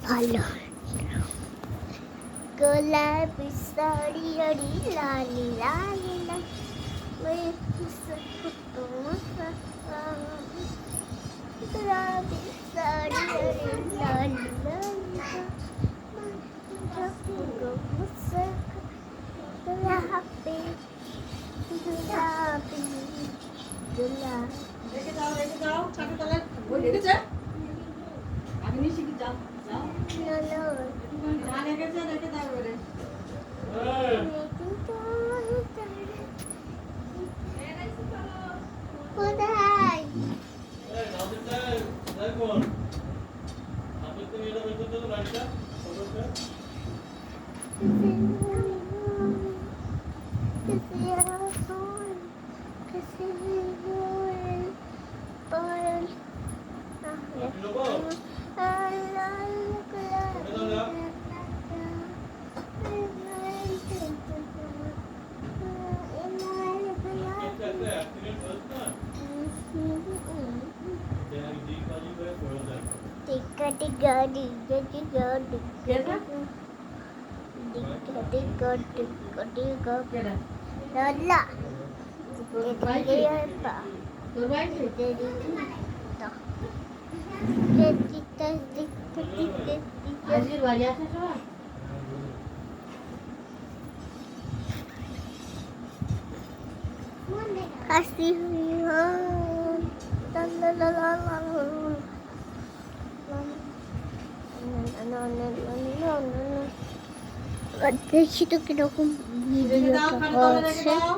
ভালো গোলাপি শাড়ি আড়ি লালি লালি লালি গোলাপি শাড়ি আড়ি লালি লালি গোলাপি গোলাপি গোলাপি রেখে দাও চাকা তলায় ওই রেখেছে আগে নিয়ে শিখি যাও যাও যা রেখেছে রেখে দাও এবারে কোথায় তোর বাইক আজকের বাড়ি আসা সবাই हंसी हुई हाँ ला ला ला ला ला দেখি তো কিরকম রেখে দাও ভিডিওটা খালি তলায় রেখে হচ্ছে দাও